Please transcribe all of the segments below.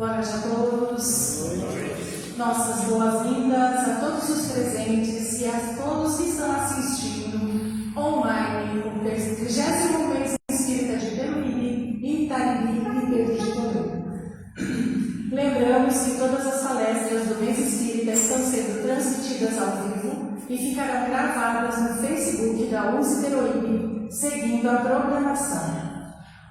Boa noite a todos. Nossas boas-vindas a todos os presentes e a todos que estão assistindo online o 30º mês espírita de Peruíbe, Itariri e Pedro de Toledo. Lembramos que todas as palestras do mês espírita estão sendo transmitidas ao vivo e ficarão gravadas no Facebook da USE Peruíbe, seguindo a programação.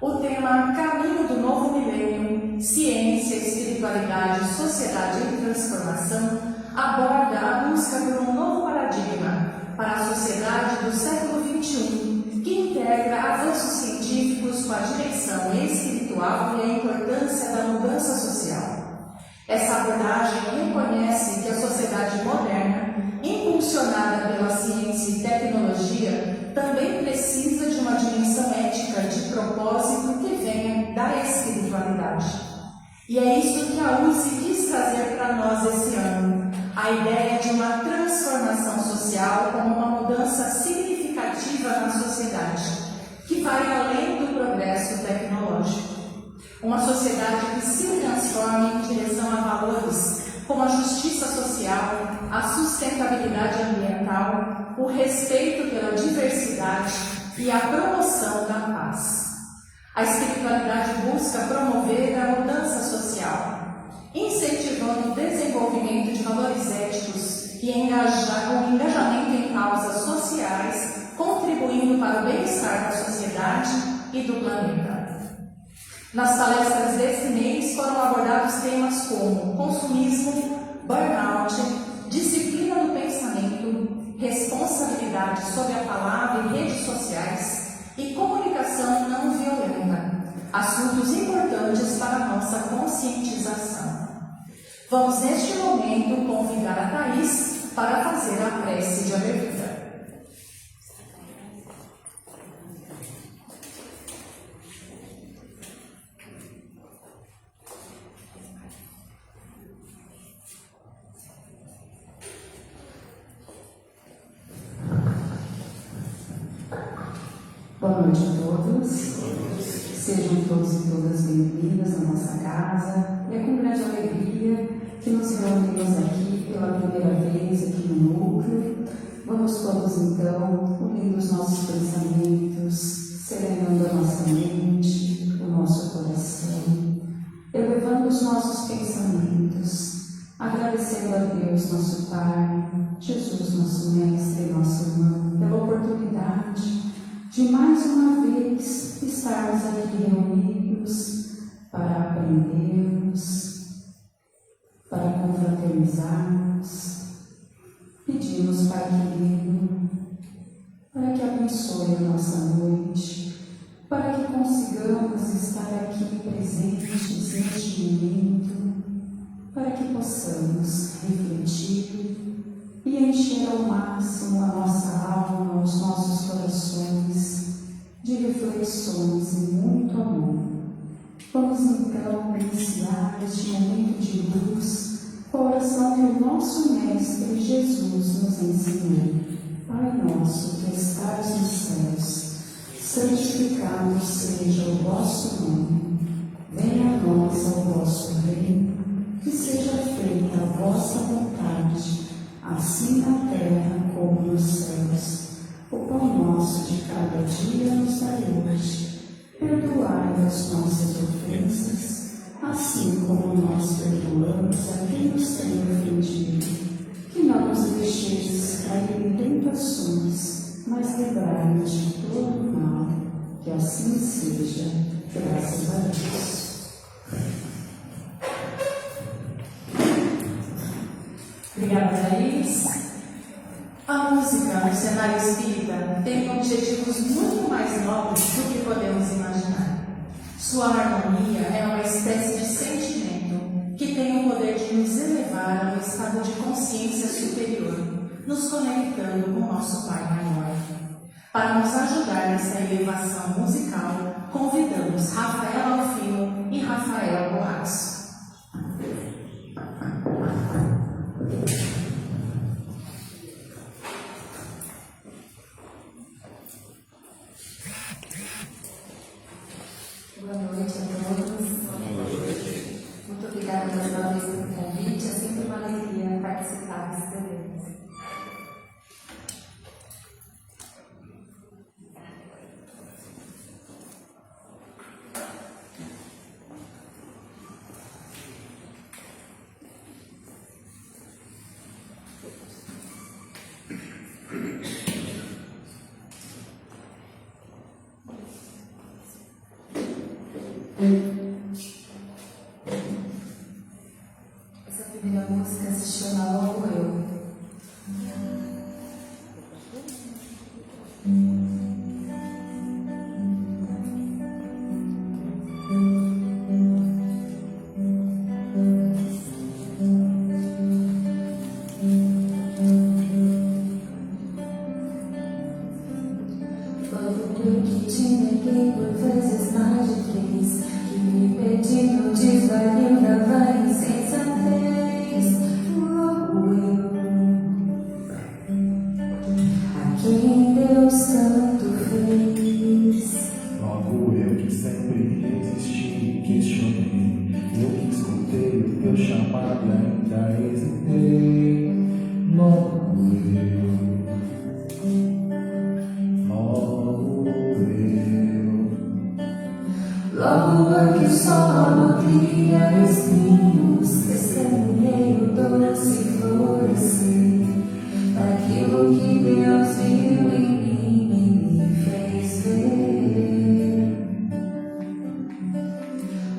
O tema Caminho do Novo Milênio, Ciência, Espiritualidade, Sociedade e Transformação aborda a busca por um novo paradigma para a sociedade do século XXI, que integra avanços científicos com a dimensão espiritual e a importância da mudança social. Essa abordagem reconhece que a sociedade moderna, impulsionada pela ciência e tecnologia, também precisa de uma dimensão ética de propósito que venha da espiritualidade. E é isso que a USE quis trazer para nós esse ano, a ideia de uma transformação social como uma mudança significativa na sociedade, que vai além do progresso tecnológico. Uma sociedade que se transforma em direção a valores como a justiça social, a sustentabilidade ambiental, o respeito pela diversidade e a promoção da paz. A espiritualidade busca promover a mudança social, incentivando o desenvolvimento de valores éticos e o engajamento em causas sociais, contribuindo para o bem-estar da sociedade e do planeta. Nas palestras deste mês foram abordados temas como consumismo, burnout, disciplina do pensamento, responsabilidade sobre a palavra e redes sociais e comunicação não violenta, assuntos importantes para a nossa conscientização. Vamos neste momento convidar a Thaís para fazer a prece de abertura. Boa noite a todos. Sejam todos e todas bem-vindas à nossa casa. É com grande alegria que nos reunimos aqui pela primeira vez aqui no núcleo. Vamos todos então unindo os nossos pensamentos, serenando a nossa mente, o nosso coração, elevando os nossos pensamentos, agradecendo a Deus, nosso Pai, Jesus, nosso Mestre, nosso irmão, pela oportunidade de mais uma vez estarmos aqui reunidos para aprendermos, para confraternizarmos. Pedimos, Pai querido, para que abençoe a nossa noite, para que consigamos estar aqui presentes neste momento, para que possamos refletir e encher ao máximo a nossa alma, os nossos corações de reflexões e muito amor. Vamos então iniciar este momento de luz com a oração que o nosso Mestre Jesus nos ensinou. Pai nosso que estais nos céus, santificado seja o vosso nome. Venha a nós o vosso reino, que seja feita a vossa vontade, assim na terra como nos céus. O pão nosso de cada dia nos dai hoje. Perdoai as nossas ofensas, assim como nós perdoamos a quem nos tem ofendido. Que não nos deixeis cair em tentações, mas livrai-nos de todo mal. Que assim seja. Graças a Deus. Obrigada, Thaís. A música no cenário espírita tem objetivos muito mais nobres do que podemos imaginar. Sua harmonia é uma espécie de sentimento que tem o poder de nos elevar a um estado de consciência superior, nos conectando com o nosso Pai Maior. Para nos ajudar nessa elevação musical, convidamos Rafael Alfino e Rafael Borraço. Boa noite a todos. Muito obrigada mais uma vez pelo convite. É sempre uma alegria participar desse evento. Essa primeira música se chama Logo Eu. Logo eu que te neguei por vezes mais de 3, que me perdi no desvario da vai insensatez. Logo eu, a quem Deus tanto fez. Logo eu que sempre resisti e questionei, eu que escutei o teu chamado e ainda hesitei. Logo eu, Logo eu que só nutria espinhos, testemunhei o doce florescer daquilo que Deus viu em mim e me fez ver.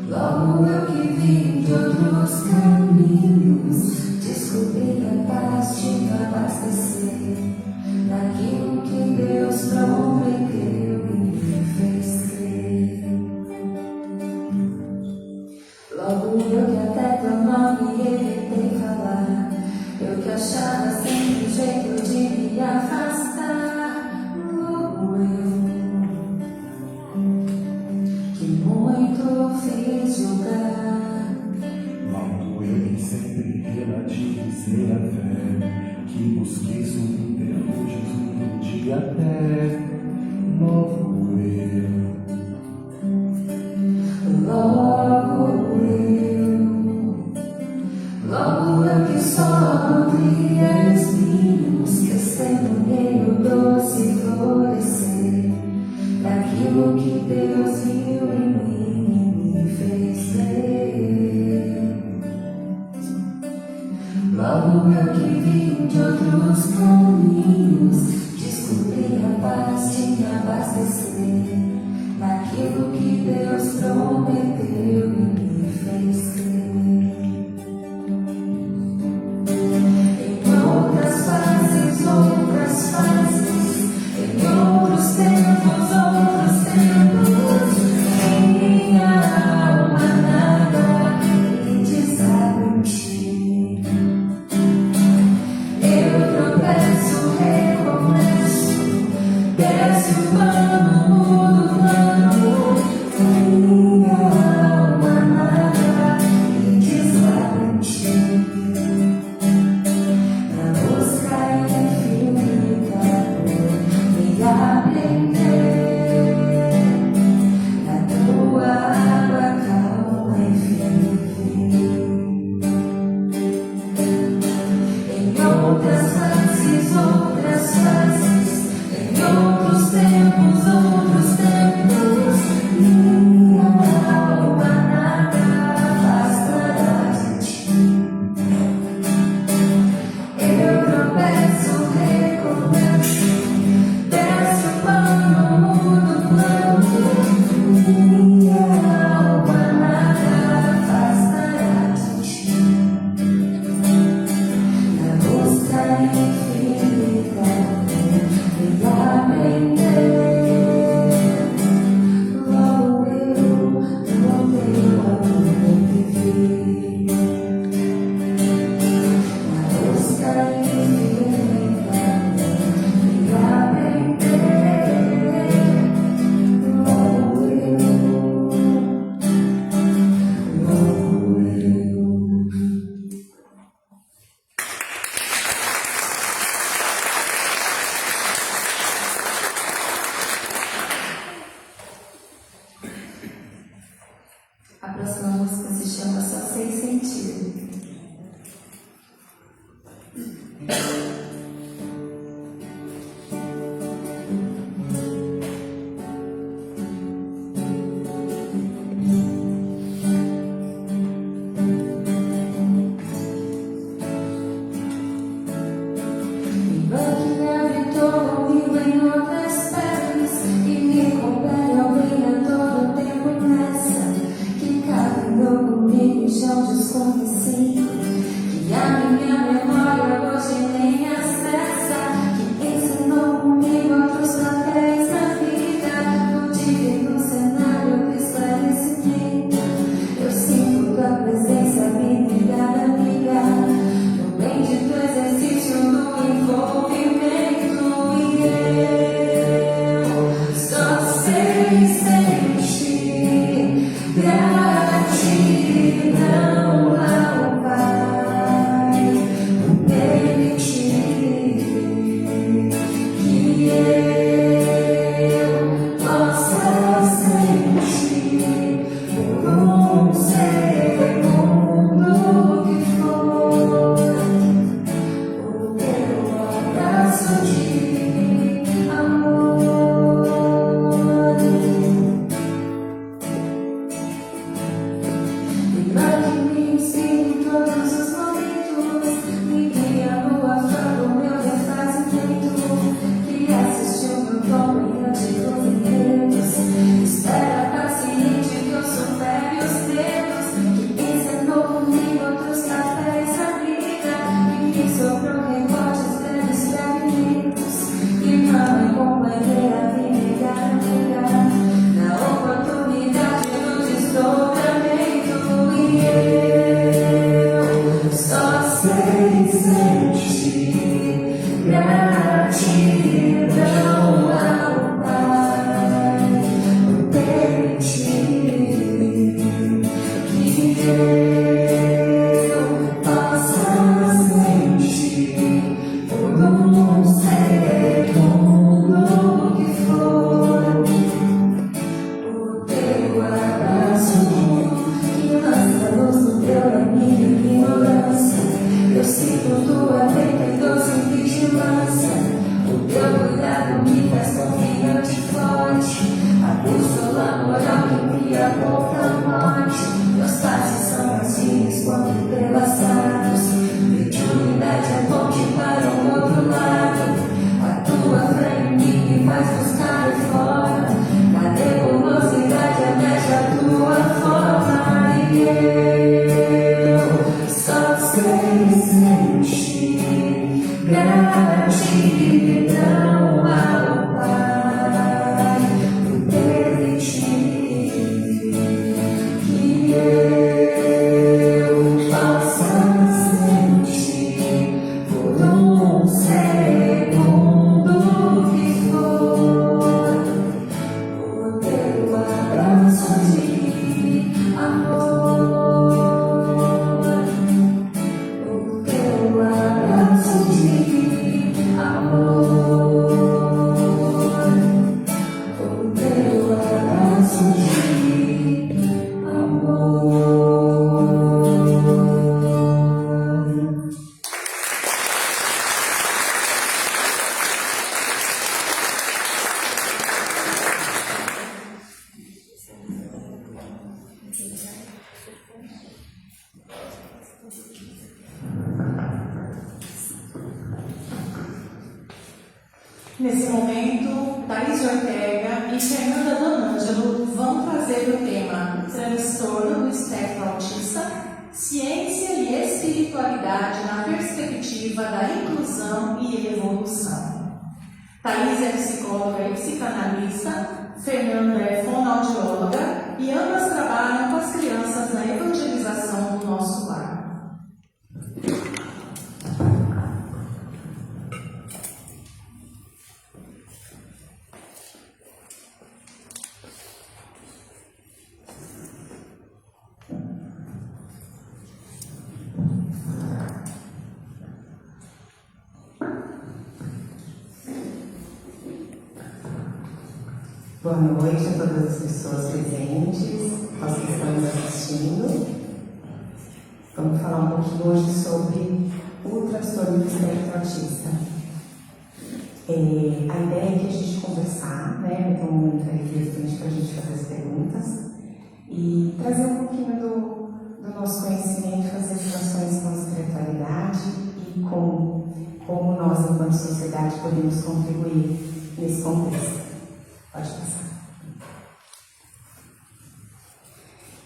Logo eu que vim de outros caminhos, descobri a paz de me abastecer daquilo que Deus prometeu e me fez crer. Logo eu que até teu nome evitei falar, eu que achava sempre um jeito de me afastar. Logo eu, que muito fiz julgar. logo eu que sempre relativizei a fé, que busquei subterfúgios no dia até. Logo eu, Logo eu que só nutria espinhos, testemunhei o doce florescer daquilo que Deus viu em mim e me fez ver. Logo eu que vim de outros caminhos, descobri a paz de me abastecer daquilo que Deus prometeu e me fez crer. Em A próxima música se chama Só Sei Sentir. Nesse momento, Thaís Ortega e Fernanda Donângelo vão trazer o tema Transtorno do Espectro Autista, Ciência e Espiritualidade na Perspectiva da Inclusão e Evolução. Thaís é psicóloga e psicanalista, Fernanda é fonoaudióloga e ambas trabalham com as crianças na evangelização do nosso lar. Boa noite a todas as pessoas presentes, aos que estão nos assistindo. assistindo. Vamos falar um pouquinho hoje sobre o transtorno do espectro autista. A ideia é que a gente conversar, né? Vai ter um momento aí frente para a gente fazer as perguntas e trazer um pouquinho do nosso conhecimento, fazer relações com a espiritualidade e com como nós, enquanto sociedade, podemos contribuir nesse contexto. Pode passar.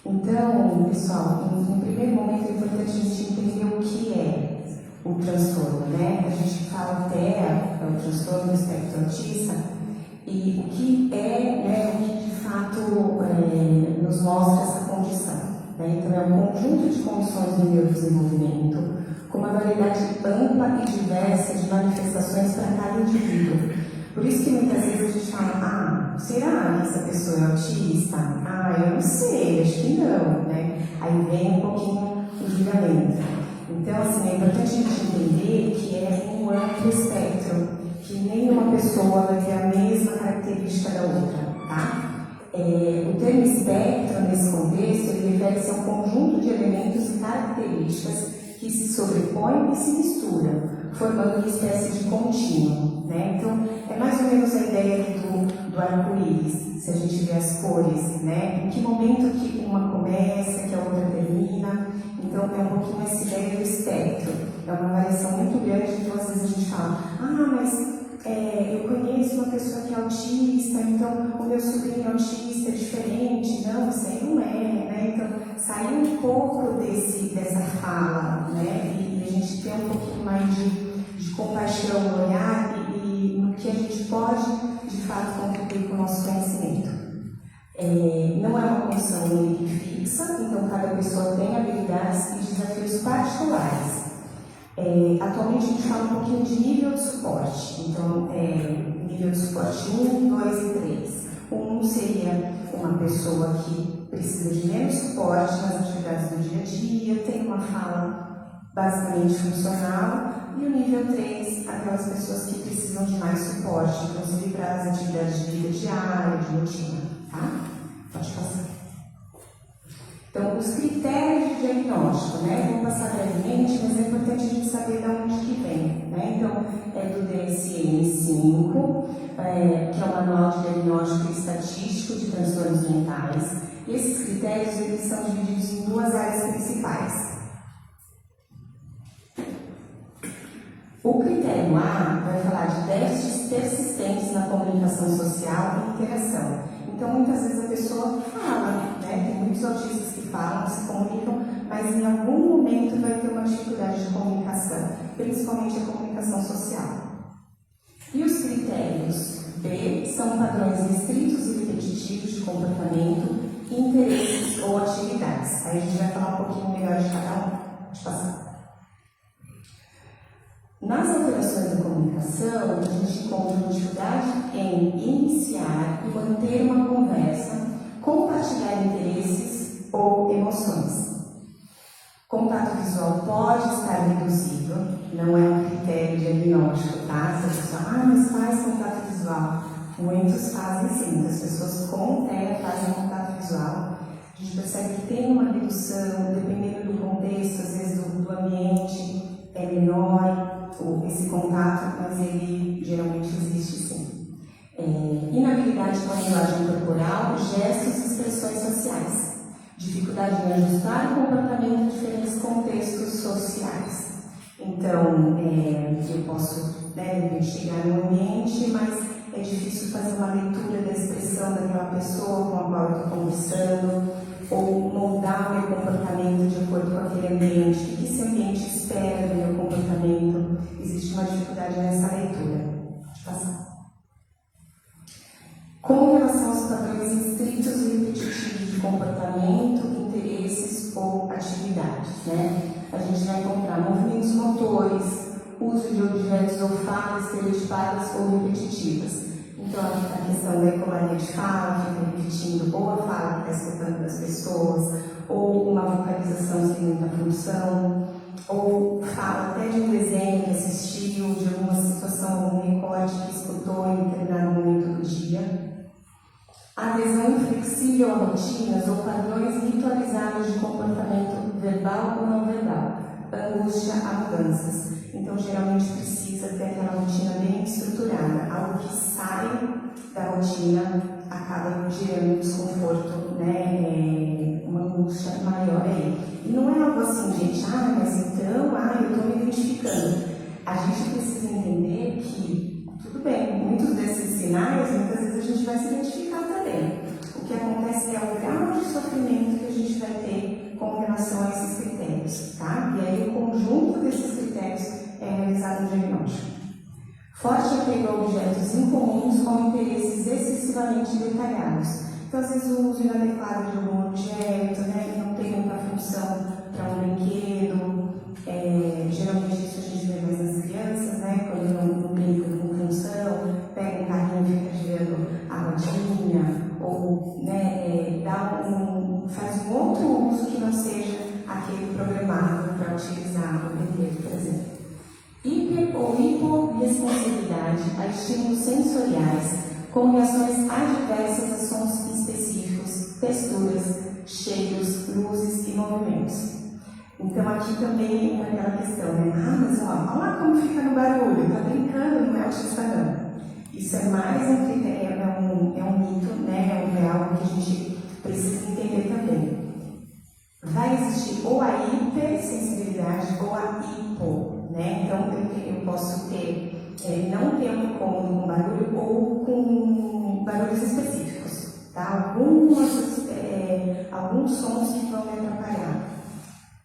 Então, pessoal, em primeiro momento é importante a gente entender o que é o transtorno, né? A gente fala até o transtorno do espectro autista e o que é, né, o que de fato nos mostra essa condição, né? Então, é um conjunto de condições do neurodesenvolvimento com uma variedade ampla e diversa de manifestações para cada indivíduo. Por isso que muitas vezes a gente fala, será que essa pessoa é autista? Eu não sei, acho que não, né? Aí vem um pouquinho o julgamento. Então, assim, é importante a gente entender que é um amplo espectro, que nenhuma pessoa vai ter a mesma característica da outra, tá? O termo espectro, nesse contexto, ele refere-se a um conjunto de elementos e características que se sobrepõem e se misturam, formando uma espécie de contínuo, né? Então, é mais ou menos a ideia aqui do arco-íris, se a gente vê as cores, né? Em que momento que uma começa, que a outra termina. Então, é um pouquinho essa ideia do espectro. É uma variação muito grande, então às vezes a gente fala, mas eu conheço uma pessoa que é autista, então o meu sobrinho autista é diferente. Não, isso aí não é, né? Então, sair um pouco dessa fala, né? E a gente ter um pouquinho mais de compaixão no olhar e no que a gente pode, de fato, contribuir com o nosso conhecimento. Não é uma condição única e fixa, então cada pessoa tem habilidades e desafios particulares. Atualmente a gente fala um pouquinho de nível de suporte, então nível de suporte 1, 2 e 3. 1 seria uma pessoa que precisa de menos suporte nas atividades do dia a dia, tem uma fala basicamente funcional, e o nível 3, aquelas pessoas que precisam de mais suporte, inclusive para as atividades de vida diária, de rotina, tá? Pode passar. Então, os critérios de diagnóstico, né? Vou passar brevemente, mas é importante a gente saber de onde que vem, né? Então, é do DSM-5, que é o Manual de Diagnóstico e Estatístico de Transtornos Mentais. E esses critérios, eles são divididos em duas áreas principais. O critério A vai falar de déficits persistentes na comunicação social e interação. Então, muitas vezes a pessoa fala, né? Tem muitos autistas que falam, se comunicam, mas em algum momento vai ter uma dificuldade de comunicação, principalmente a comunicação social. E os critérios B são padrões restritos e repetitivos de comportamento, interesses ou atividades. Aí a gente vai falar um pouquinho melhor de cada um. Pode passar. Nas alterações da comunicação, a gente encontra uma dificuldade em iniciar e manter uma conversa, compartilhar interesses ou emoções. Contato visual pode estar reduzido, não é um critério diagnóstico, tá? Se a pessoa, mas faz contato visual. Muitos fazem sim, muitas pessoas com TEA fazem contato visual. A gente percebe que tem uma redução, dependendo do contexto, às vezes do ambiente, é menor esse contato, mas ele geralmente existe sim. Inabilidade com a linguagem corporal, gestos e expressões sociais. Dificuldade em ajustar o comportamento em diferentes contextos sociais. Então, eu posso chegar no ambiente, mas é difícil fazer uma leitura da expressão daquela pessoa com a qual eu estou conversando, ou moldar o meu comportamento de acordo com aquele ambiente. O que esse ambiente espera do meu comportamento? Existe uma dificuldade nessa leitura. Pode passar. Com relação aos padrões estritos e repetitivos de comportamento, interesses ou atividades, né? A gente vai encontrar movimentos motores, uso de objetos ou falas estereotipadas ou repetitivas. Então, a questão da ecolalia de fala, fica repetindo ou a fala que está escutando das pessoas, ou uma vocalização sem muita função, ou fala até de um desenho que assistiu, de alguma situação, algum recorte que escutou em determinado momento do dia. Adesão inflexível a rotinas ou padrões ritualizados de verbal ou não verbal, angústia a mudanças. Então, geralmente precisa ter aquela rotina bem estruturada, algo que sai da rotina acaba gerando desconforto, né? Uma angústia maior aí. E não é algo assim, gente, mas então, eu estou me identificando. A gente precisa entender que, tudo bem, muitos desses sinais, muitas vezes a gente vai se identificar também. O que acontece é o grau de sofrimento que a gente vai ter com relação a esses critérios, tá? E aí o conjunto desses critérios é realizado no diagnóstico. Forte apego a objetos incomuns com interesses excessivamente detalhados. Então, às vezes, o uso inadequado de algum objeto, né, que não tem muita função para um brinquedo. Geralmente, isso a gente vê mais nas crianças, né, quando não brinca com função, pega um carrinho e fica girando a rodinha, ou né, faz um outro uso que não seja aquele programado para utilizar o brinquedo, por exemplo. Hiper ou hiporresponsabilidade a estímulos sensoriais, com reações adversas a sons específicos, texturas, cheiros, luzes e movimentos. Então aqui também entra aquela questão, né? Mas olha lá como fica no barulho, tá brincando, não é autista não. Isso é mais um critério, é um mito, né? É algo que a gente precisa entender também. Vai existir ou a hipersensibilidade ou a hipo, né? Então eu posso ter, não ter um incômodo com barulho ou com barulhos específicos, tá? Alguns sons que vão me atrapalhar.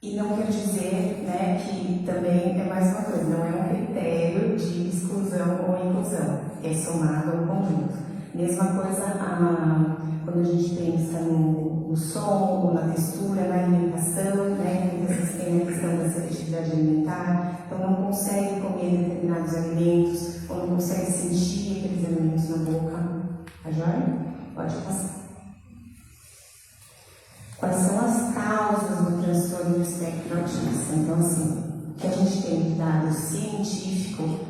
E não quer dizer, né, que também é mais uma coisa, não é um critério de exclusão ou inclusão, é somado ao conjunto. Mesma coisa quando a gente pensa no som, ou na textura, na alimentação, né, muitas vezes tem a questão da seletividade alimentar, então não consegue comer determinados alimentos, ou não consegue sentir aqueles alimentos na boca. Tá joia? Pode passar. Quais são as causas do transtorno do espectro autista? Então, assim, o que a gente tem de dado científico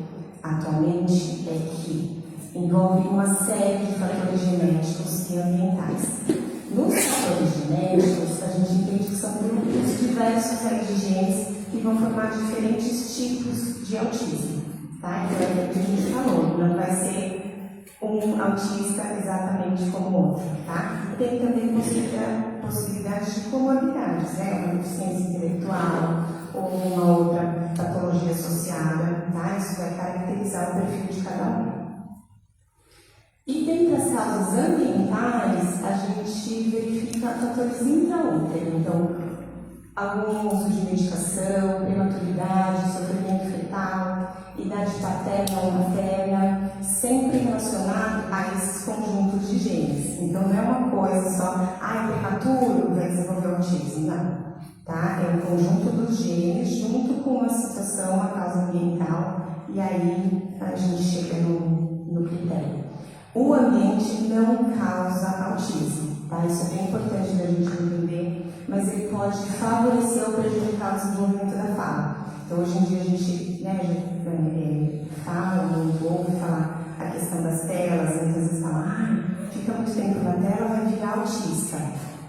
atualmente é que envolve uma série de fatores genéticos e ambientais. Nos fatores genéticos, a gente entende que são grupos diversos de genes que vão formar diferentes tipos de autismo. Tá? Então, é o que a gente falou, não vai ser um autista exatamente como o outro. Tá? Tem também possibilidades de comorbidades, né? Uma deficiência intelectual ou uma outra patologia associada. Tá? Isso vai caracterizar o perfil de cada um. E dentre as causas ambientais, a gente verifica fatores intraútero. Então, algum uso de medicação, prematuridade, sofrimento fetal, idade paterna ou materna, sempre relacionado a esses conjuntos de genes. Então, não é uma coisa só, prematuro vai desenvolver autismo, não. Tá? É um conjunto dos genes junto com uma situação, uma causa ambiental, e aí a gente chega no critério. O ambiente não causa autismo, tá? Isso é bem importante da gente entender, mas ele pode favorecer ou prejudicar o desenvolvimento da fala. Então, hoje em dia a gente fala, ouve falar a questão das telas, muitas vezes fala, fica muito tempo na tela, vai virar autista.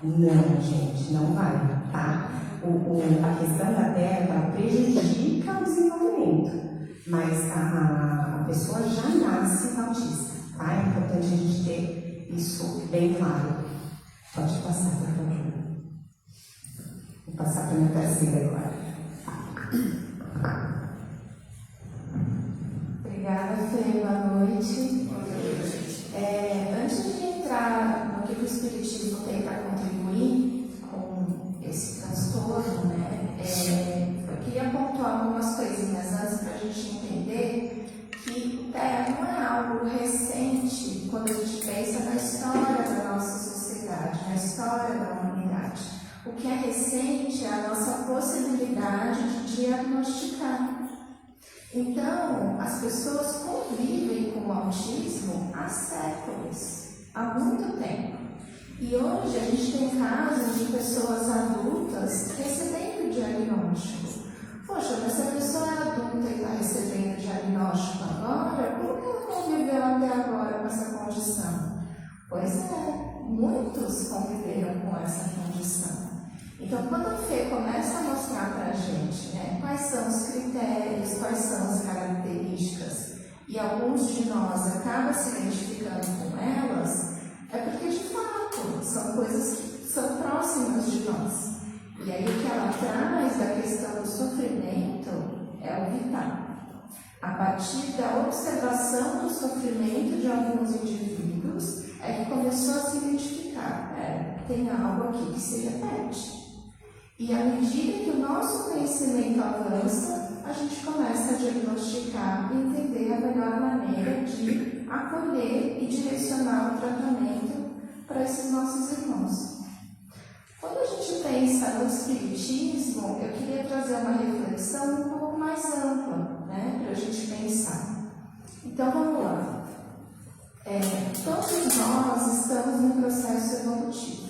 Não, gente, não vai, tá? A questão da tela, ela prejudica o desenvolvimento, mas a pessoa já nasce autista. Tá? É importante a gente ter isso bem claro. Pode passar, por favor. Vou passar para a minha parceira agora. Obrigada, Fê. Boa noite. Antes de entrar no que o Espiritismo tem para contribuir com esse transtorno, né, eu queria pontuar algumas coisinhas antes para a gente entender que o TEA não é algo recente quando a gente pensa na história da nossa sociedade, na história da humanidade. O que é recente é a nossa possibilidade de diagnosticar. Então, as pessoas convivem com o autismo há séculos, há muito tempo. E hoje a gente tem casos de pessoas adultas recebendo diagnóstico. Poxa, mas se a pessoa é adulta e está recebendo diagnóstico agora, como que ela conviveu até agora com essa condição? Pois é, muitos conviveram com essa condição. E Então, quando a Fê começa a mostrar para a gente, né, quais são os critérios, quais são as características, e alguns de nós acabam se identificando com elas, é porque, de fato, são coisas que são próximas de nós. E aí o que ela traz da questão do sofrimento é o vital. A partir da observação do sofrimento de alguns indivíduos, é que começou a se identificar. Tem algo aqui que se repete. E à medida que o nosso conhecimento avança, a gente começa a diagnosticar e entender a melhor maneira de acolher e direcionar o tratamento para esses nossos irmãos. Quando a gente pensa no Espiritismo, eu queria trazer uma reflexão um pouco mais ampla, né, para a gente pensar. Então vamos lá. Todos nós estamos num processo evolutivo,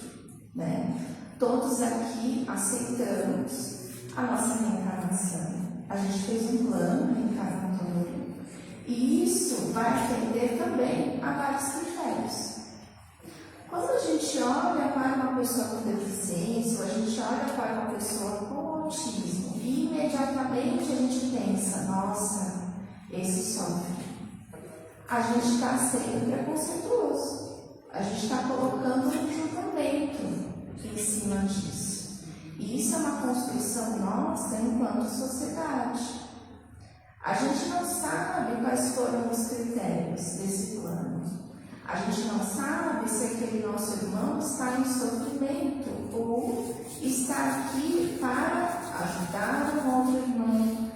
né? Todos aqui aceitamos a nossa reencarnação. A gente fez um plano reencarnatório e isso vai atender também a vários critérios. Quando a gente olha para uma pessoa com deficiência, ou a gente olha para uma pessoa com autismo, e imediatamente a gente pensa, nossa, esse sofre. A gente está sendo preconceituoso. A gente está colocando um julgamento em cima disso. E isso é uma construção nossa enquanto sociedade. A gente não sabe quais foram os critérios desse plano. A gente não sabe se aquele nosso irmão está em sofrimento ou está aqui para ajudar um outro irmão,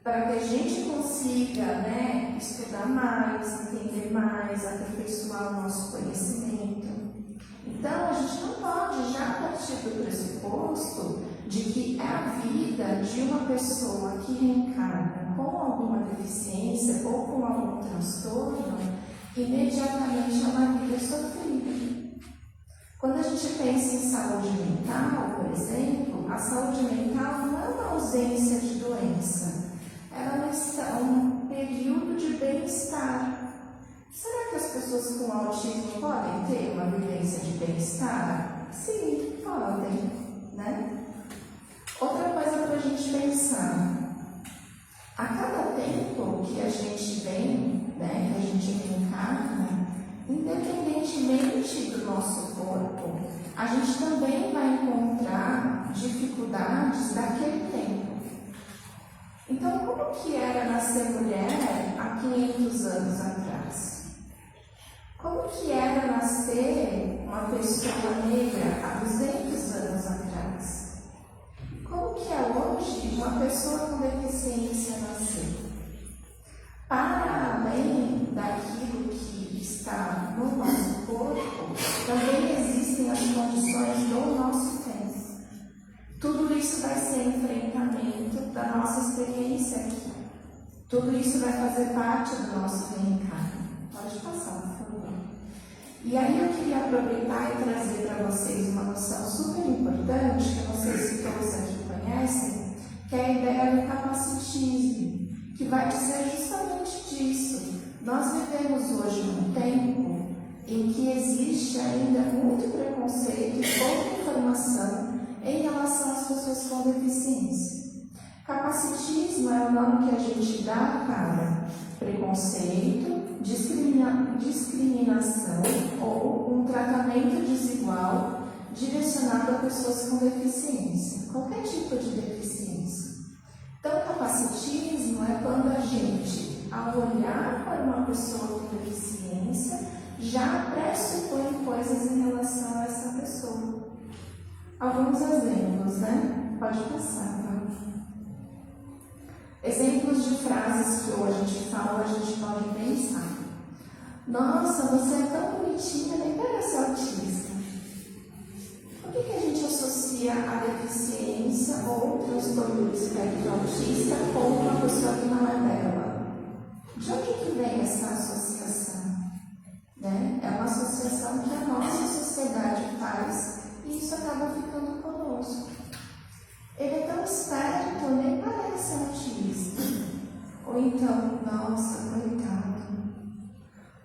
para que a gente consiga, né, estudar mais, entender mais, aperfeiçoar o nosso conhecimento. Então, a gente não pode já partir do pressuposto de que é a vida de uma pessoa que reencarna com alguma deficiência ou com algum transtorno, imediatamente é uma vida sofrida. Quando a gente pensa em saúde mental, por exemplo, a saúde mental não é uma ausência de doença, ela é um período de bem-estar. Será que as pessoas com autismo podem ter uma vivência de bem-estar? Sim, podem, né? Outra coisa para a gente pensar. A cada tempo que a gente vem, né, que a gente reencarna, independentemente do nosso corpo, a gente também vai encontrar dificuldades daquele tempo. Então, como que era nascer mulher há 500 anos atrás? Como que era nascer uma pessoa negra há 200 anos atrás? Como que é hoje uma pessoa com deficiência nascer? Para além daquilo que está no nosso corpo, também existem as condições do nosso tempo. Tudo isso vai ser enfrentamento da nossa experiência aqui. Tudo isso vai fazer parte do nosso reencarno. Pode passar, por favor. E aí eu queria aproveitar e trazer para vocês uma noção super importante, que vocês todos aqui conhecem, que é a ideia do capacitismo, que vai dizer justamente disso. Nós vivemos hoje num tempo em que existe ainda muito preconceito e pouca informação em relação às pessoas com deficiência. Capacitismo é o nome que a gente dá para preconceito, discriminação ou um tratamento desigual direcionado a pessoas com deficiência, qualquer tipo de deficiência. Então, capacitismo é quando a gente, ao olhar para uma pessoa com deficiência, já pressupõe coisas em relação a essa pessoa. Alguns exemplos, né? Pode passar, tá? Exemplos de frases que hoje a gente fala, a gente pode pensar. Nossa, você é tão bonitinha, nem parece autista. Por que a gente associa a deficiência ou transtorno do espectro autista com uma pessoa que não é dela? De onde que vem essa associação? Né? É uma associação que a nossa sociedade faz e isso acaba ficando conosco. Ele é tão esperto, nem parece autista. Ou então, nossa, coitado.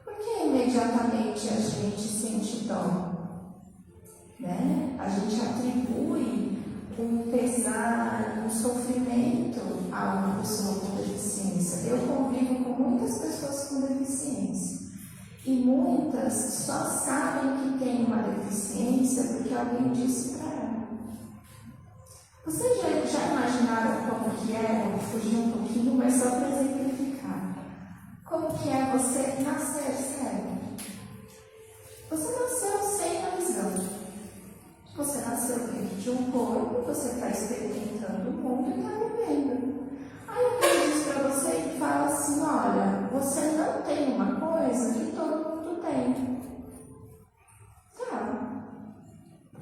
Por que imediatamente a gente sente dó? Né? A gente atribui a uma pessoa com deficiência. Eu convivo com muitas pessoas com deficiência. E muitas só sabem que tem uma deficiência porque alguém disse para ela. Vocês já imaginaram como que é, vou fugir um pouquinho, mas só para exemplificar. Como que é você nascer cego? Você nasceu sem a visão. Você nasceu dentro de um corpo, você está experimentando o mundo e está vivendo. Aí alguém diz para você e fala assim, olha, você não tem uma coisa que todo mundo tem. Tá.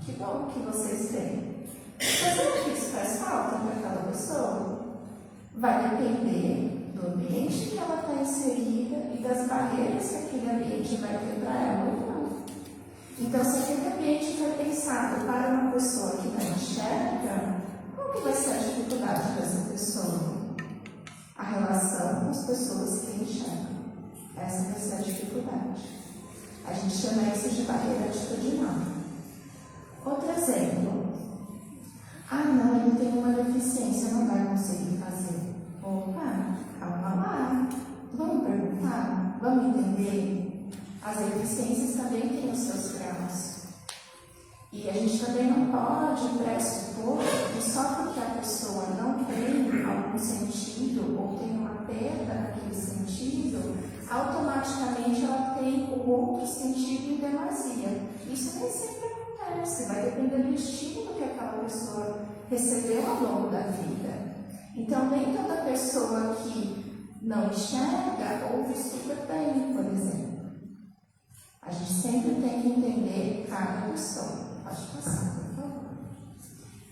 Que bom que vocês têm. Mas será que isso faz falta para aquela pessoa? Vai depender do ambiente que ela está inserida e das barreiras que aquele ambiente vai ter para ela ou não. Então, se aquele ambiente foi pensado para uma pessoa que não enxerga, qual que vai ser a dificuldade dessa pessoa? A relação com as pessoas que enxergam. Essa vai ser a dificuldade. A gente chama isso de barreira atitudinal. Outro exemplo. Ah, não, ele tem uma deficiência, não vai conseguir fazer. Opa, calma lá. Vamos perguntar? Vamos entender? As deficiências também têm os seus graus. E a gente também não pode pressupor que só porque a pessoa não tem algum sentido ou tem uma perda naquele sentido, automaticamente ela tem o outro sentido em demasia. Isso nem sempre acontece, vai depender do estímulo que aquela pessoa recebeu ao longo da vida. Então, nem toda pessoa que não enxerga ouve super bem, por exemplo. A gente sempre tem que entender cada pessoa. Pode passar, por favor.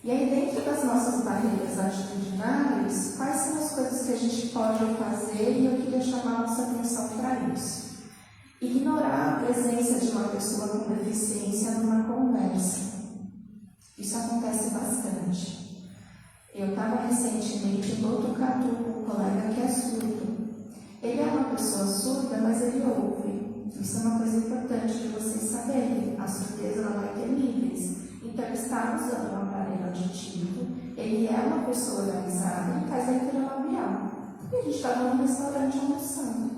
E aí, dentro das nossas barreiras atitudinais, quais são as coisas que a gente pode fazer? E eu queria chamar a nossa atenção para isso. Ignorar a presença de uma pessoa com deficiência numa conversa. Isso acontece bastante. Eu estava recentemente em Botucatu com um colega que é surdo. Ele é uma pessoa surda, mas ele ouve. Isso é uma coisa importante de vocês saberem. A surdez ela vai ter níveis. Então, ele está usando um aparelho auditivo, ele é uma pessoa organizada e faz leitura labial. E a gente estava num restaurante almoçando.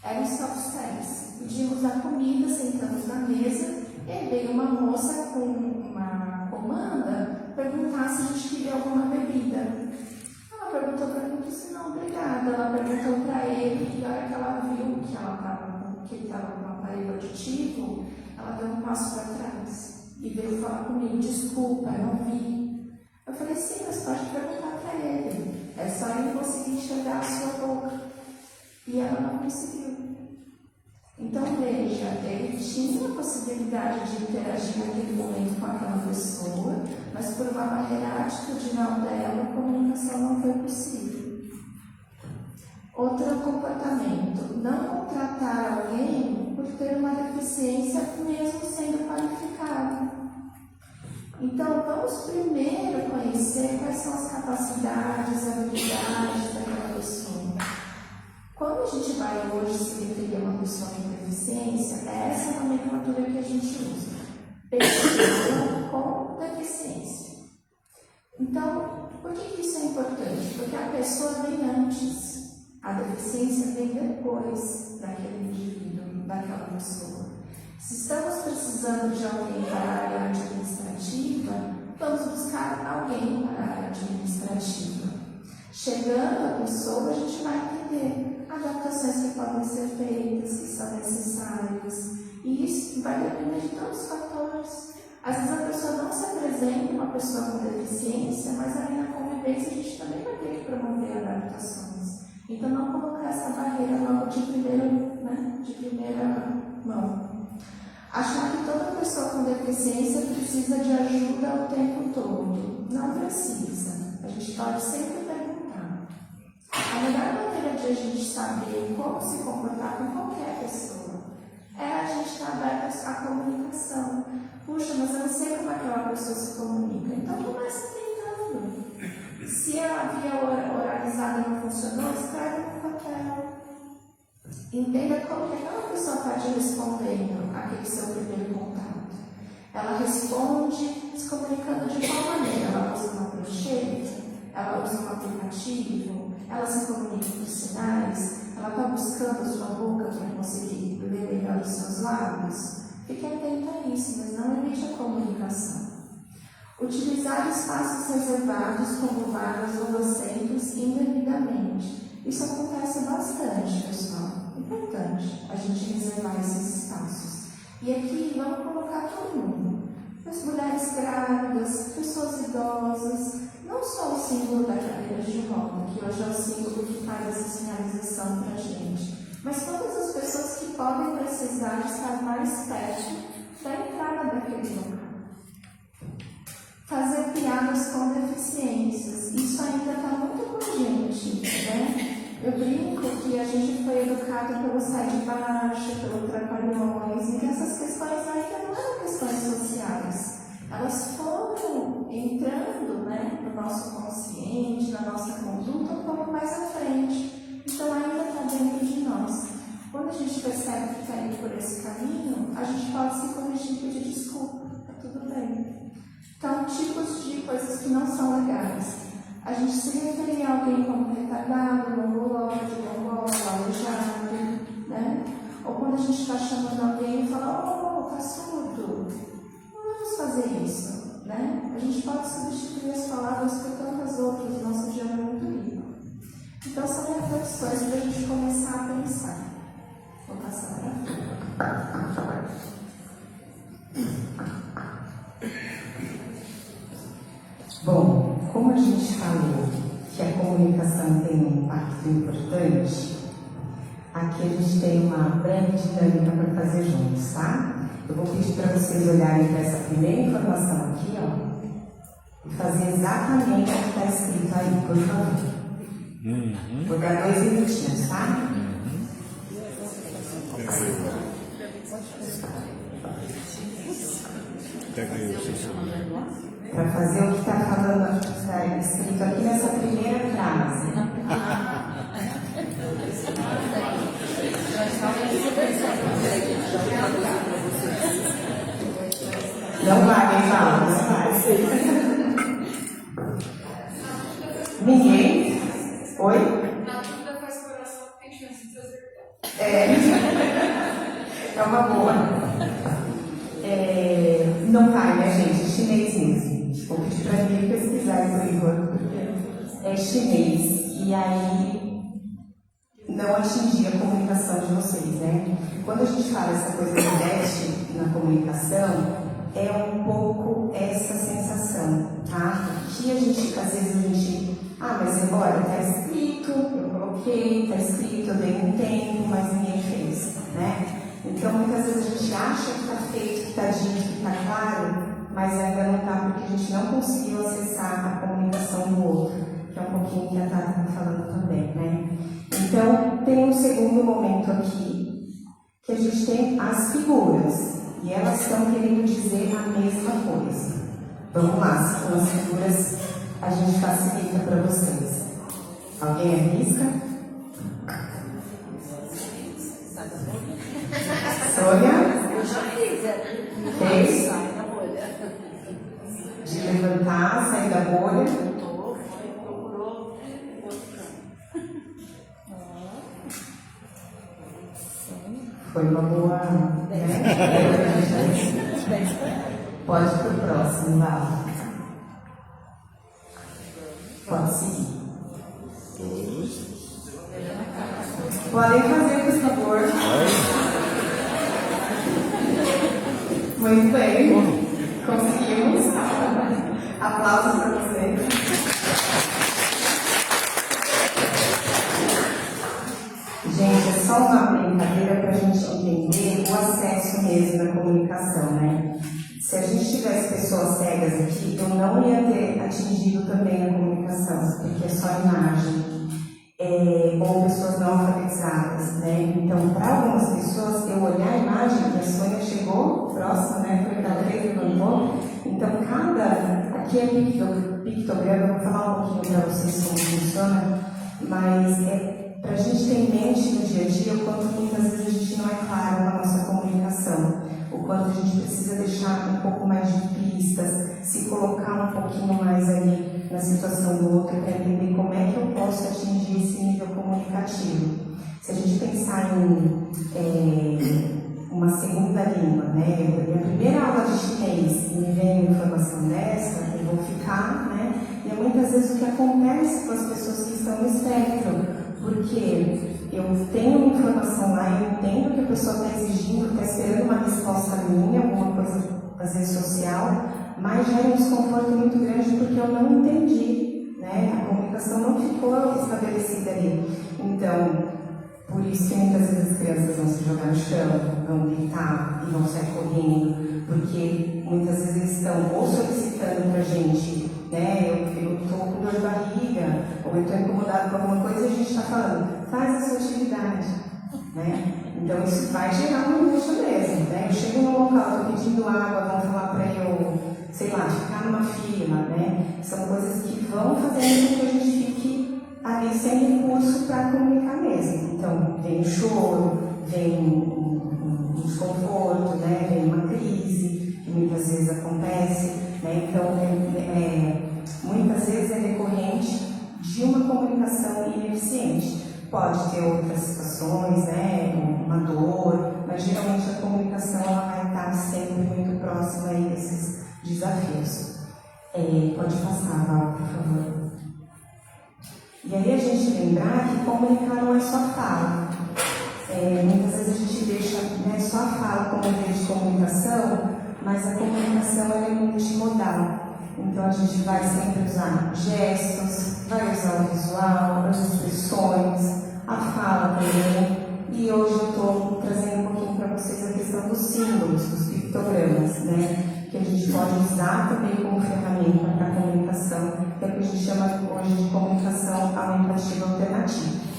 Era um self-service. Pedimos a comida, sentamos na mesa, e aí veio uma moça com uma comanda perguntar se a gente queria alguma bebida. Ela perguntou para mim e disse, não, obrigada. Ela perguntou para ele, e a hora que ela viu que ele estava com um aparelho auditivo, ela deu um passo para trás e veio falar comigo, desculpa, não vi. Eu falei, sim, mas pode perguntar para ele, é só ele conseguir enxergar a sua boca. E ela não conseguiu. Então veja, ele tinha a possibilidade de interagir naquele momento com aquela pessoa, mas por uma barreira atitudinal dela, a comunicação não foi possível. Outro comportamento, não contratar alguém por ter uma deficiência mesmo sendo qualificado. Então, vamos primeiro conhecer quais são as capacidades, habilidades daquela pessoa. Quando a gente vai hoje se referir a uma pessoa com deficiência, é essa nomenclatura que a gente usa. Pessoa com deficiência. Então, por que isso é importante? Porque a pessoa vem antes. A deficiência vem depois daquele indivíduo, daquela pessoa. Se estamos precisando de alguém para a área administrativa, vamos buscar alguém para a área administrativa. Chegando a pessoa, a gente vai entender adaptações que podem ser feitas, que são necessárias. E isso vai depender de tantos fatores. Às vezes a pessoa não se apresenta uma pessoa com deficiência, mas aí na convivência a gente também vai ter que promover adaptações. Então, não colocar essa barreira logo de primeira mão. Achar que toda pessoa com deficiência precisa de ajuda o tempo todo. Não precisa. A gente pode sempre perguntar. A melhor maneira de a gente saber como se comportar com qualquer pessoa é a gente estar aberto à comunicação. Puxa, mas eu não sei como aquela pessoa se comunica. Então, comece tentando. Se a via oralizada não funcionou, escreve no papel. Entenda como que aquela pessoa está te respondendo aquele seu primeiro contato. Ela responde se comunicando de qual maneira? Ela usa uma prancheta? Ela usa um aplicativo? Fique atento a isso, mas não limite a comunicação. Utilizar espaços reservados como vagas ou assentos indevidamente. Isso acontece bastante, pessoal. Importante a gente reservar esses espaços. E aqui vamos colocar todo mundo. As mulheres grávidas, pessoas idosas, não só o símbolo da cadeira de roda, que hoje é o símbolo que faz essa sinalização para a gente, mas todas as pessoas que podem precisar de estar mais perto da entrada daquele local. Fazer piadas com deficiências, isso ainda está muito com a gente, né? Eu brinco que a gente foi educado pelo sai de baixo, pelo trapalhões, e que essas questões ainda não eram questões sociais. Elas foram entrando, né, no nosso consciente, na nossa conduta um pouco mais à frente. Então ainda está dentro de nós. Quando a gente percebe que está indo por esse caminho, a gente pode se corrigir e pedir desculpa. Está tudo bem. Então, tipos de coisas que não são legais. A gente se referir a alguém como retardado, mongolóide, aleijado, né? Ou quando a gente está chamando alguém e fala, tá surdo. Não vamos fazer isso, né? A gente pode substituir as palavras por tantas outras, o nosso idioma é muito rico. Então, são reflexões para a gente começar a pensar. Vou passar para frente. Bom, como a gente falou que a comunicação tem um impacto importante, aqui a gente tem uma breve dinâmica para fazer juntos, tá? Eu vou pedir para vocês olharem para essa primeira informação aqui, ó, e fazer exatamente o que está escrito aí, por favor. Vou dar 2 minutinhos, tá? Para fazer o que está falando, está escrito aqui nessa primeira frase. Não vai, fala, não vai. Ninguém? Oi? É uma boa. Não vai, né, gente? É chinês mesmo. Vou pedir para mim pesquisar por enquanto, porque é chinês. E aí não atingir a comunicação de vocês, né? Quando a gente fala essa coisa do déficit na comunicação, é um pouco essa sensação, tá? Que a gente, às vezes, mas agora tá escrito, eu coloquei, tá escrito, eu dei um tempo, mas ninguém fez, né? Então, muitas vezes a gente acha que está feito, que está dito, que está claro, mas ainda não está porque a gente não conseguiu acessar a comunicação do outro, que é um pouquinho que a Tata está falando também, né? Então, tem um segundo momento aqui, que a gente tem as figuras, e elas estão querendo dizer a mesma coisa. Vamos lá, se com as figuras a gente facilita para vocês. Alguém arrisca? Sônia? Eu já fiz, Fez? Sai da bolha. De levantar, sair da bolha. Procurou outro canto. Foi uma boa, né? Pode ir para o próximo, lá. Pode seguir. Podem fazer, por favor. Muito bem. Conseguimos. Aplausos para vocês. Gente, é só uma brincadeira para a gente entender o acesso mesmo na comunicação, né? Se a gente tivesse pessoas cegas aqui, eu não ia ter atingido também a comunicação, porque é só imagem. Ou pessoas não alfabetizadas, né? Então, para algumas pessoas, eu olhar a imagem, e a Sônia chegou próxima, né? Foi da vez que levantou. Então, aqui é pictograma, eu vou falar um pouquinho para vocês como funciona, mas para a gente ter em mente no dia a dia o quanto muitas vezes a gente não é claro na nossa comunicação, o quanto a gente precisa deixar um pouco mais de pistas, se colocar um pouquinho mais ali na situação do outro para entender como é que eu posso atingir esse nível comunicativo. Se a gente pensar em uma segunda língua, né? Minha primeira aula de chinês e me vem uma informação dessa, eu vou ficar, né? E é muitas vezes o que acontece com as pessoas que estão no espectro, porque eu tenho uma informação lá, eu entendo que a pessoa está exigindo, está esperando uma resposta minha, alguma coisa, às vezes social, mas gera um desconforto muito grande porque eu não entendi, né? A comunicação não ficou estabelecida ali. Então, por isso que muitas vezes as crianças vão se jogar no chão, vão gritar e vão sair correndo, porque muitas vezes eles estão ou solicitando para a gente, né? Eu estou com dor de barriga, ou eu estou incomodado com alguma coisa e a gente está falando, faz a sua atividade, né? Então isso vai gerar uma angústia mesmo, né? Eu chego num local, estou pedindo água, vão falar para eu, sei lá, ficar numa fila, né? São coisas que vão fazendo com que a gente fique ali sem recurso para comunicar mesmo. Então, vem o choro, vem um desconforto, né? Vem uma crise, que muitas vezes acontece, né? Então, muitas vezes é decorrente de uma comunicação ineficiente. Pode ter outras situações, né? Uma dor, mas geralmente a comunicação ela vai estar sempre muito próxima a esses desafios. Pode passar, Val, por favor. E aí a gente lembrar que comunicar não é só fala. Muitas vezes a gente deixa, né, só a fala como meio de comunicação, mas a comunicação ela é multimodal. Então a gente vai sempre usar gestos, vai usar o visual, as expressões, a fala também. E hoje eu estou trazendo um pouquinho para vocês a questão dos símbolos, dos pictogramas, né? Que a gente pode usar também como ferramenta para a comunicação, que é o que a gente chama hoje de comunicação aumentativa alternativa.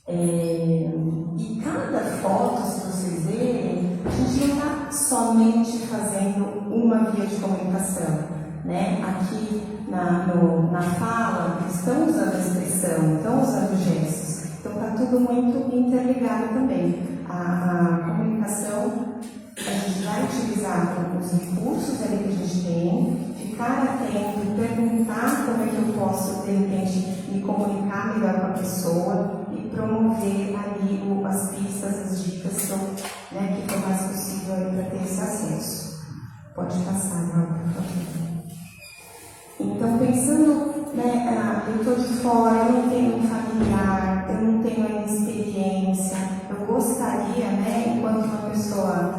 E cada foto, se vocês verem, a gente não está somente fazendo uma via de comunicação, né? Aqui na fala, eles estão usando a expressão, estão usando gestos, então está tudo muito interligado também. A comunicação, a gente vai utilizar os recursos ali que a gente tem, ficar atento, perguntar como é que eu posso, de repente, me comunicar melhor com a pessoa e promover ali as pistas, as dicas que for mais possível para ter esse acesso. Pode passar, Val, por favor. Então, pensando, né, eu estou de fora, eu não tenho um familiar, eu não tenho a minha experiência, eu gostaria, né, enquanto uma pessoa,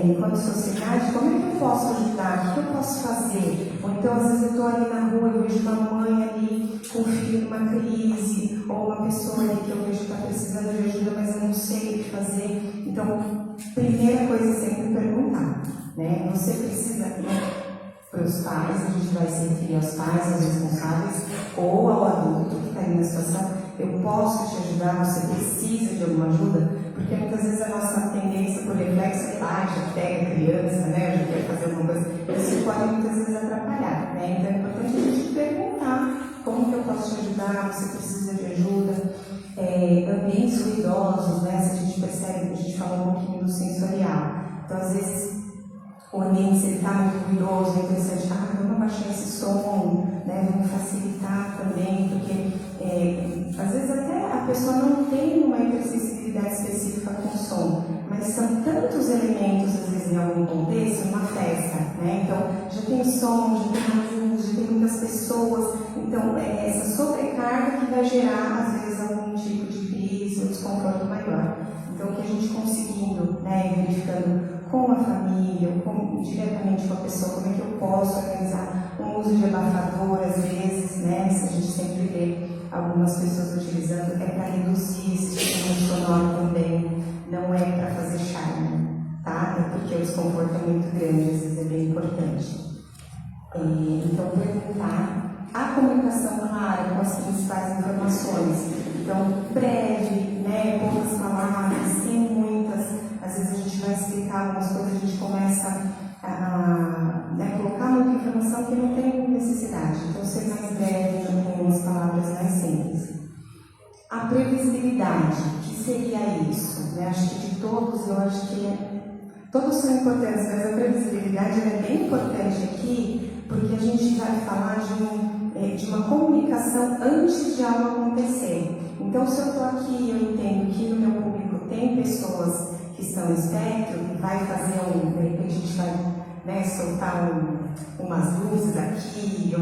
enquanto sociedade, como é que eu posso ajudar? O que eu posso fazer? Ou então, às vezes, eu estou ali na rua e vejo uma mãe ali com um filho numa crise, ou uma pessoa ali que eu vejo que está precisando de ajuda, mas eu não sei o que fazer. Então, primeira coisa é sempre perguntar, né? Você precisa, para os pais, a gente vai se referir aos pais, aos responsáveis, ou ao adulto que está aí na situação, eu posso te ajudar, você precisa de alguma ajuda? Porque muitas vezes a nossa tendência por reflexo é, já pega a criança, né, já quer fazer alguma coisa, isso pode muitas vezes atrapalhar, né? Então é importante a gente perguntar como que eu posso te ajudar, você precisa de ajuda, ambientes ruidosos, né, se a gente percebe, a gente falou um pouquinho do sensorial, então às vezes o ambiente está muito ruidoso, é interessante, vamos abaixar esse som, né, vamos facilitar também, porque às vezes até a pessoa não tem uma hipersensibilidade específica com o som, mas são tantos elementos, às vezes em algum contexto, uma festa, né, então já tem som, já tem luz, já tem muitas pessoas, então é essa sobrecarga que vai gerar, às vezes, algum tipo de crise ou desconforto maior. Então, o que a gente conseguindo, né, verificando com a família, diretamente com a pessoa, como é que eu posso organizar o uso de abafador, às vezes, né, se a gente sempre vê algumas pessoas utilizando, é para reduzir esse tipo de sonoro também, não é para fazer charme, tá? É porque o desconforto é muito grande, às vezes é bem importante. Então, perguntar a comunicação clara com as principais informações. Então, breve, né, poucas palavras, sem muitas. Às vezes a gente vai explicar algumas coisas, a gente começa a colocar muita informação que não tem necessidade. Então, ser mais breve, com umas palavras mais simples. A previsibilidade, que seria isso? Né? Acho que de todos, eu acho que todos são importantes, mas a previsibilidade é bem importante aqui, porque a gente vai falar de uma comunicação antes de algo acontecer. Então, se eu estou aqui e eu entendo que no meu público tem pessoas que estão no espectro, vai fazer de repente a gente vai, né, soltar umas luzes aqui,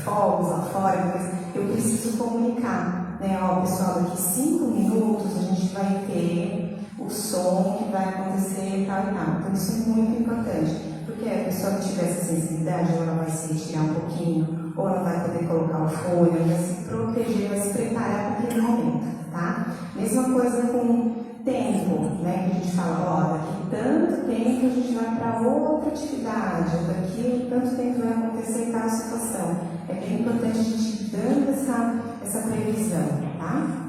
fogos lá fora, mas eu preciso comunicar, né, ó, pessoal, daqui 5 minutos a gente vai ter o som que vai acontecer tal e tal. Então isso é muito importante, porque a pessoa que tiver essa sensibilidade, ou ela vai se retirar um pouquinho, ou ela vai poder colocar o fone, ela vai se proteger, vai se preparar para aquele momento, tá? Mesma coisa com tempo, né? Que a gente fala, ó, daqui tanto tempo a gente vai para outra atividade, ou daqui tanto tempo vai acontecer tal situação. É bem importante a gente dando essa previsão, tá?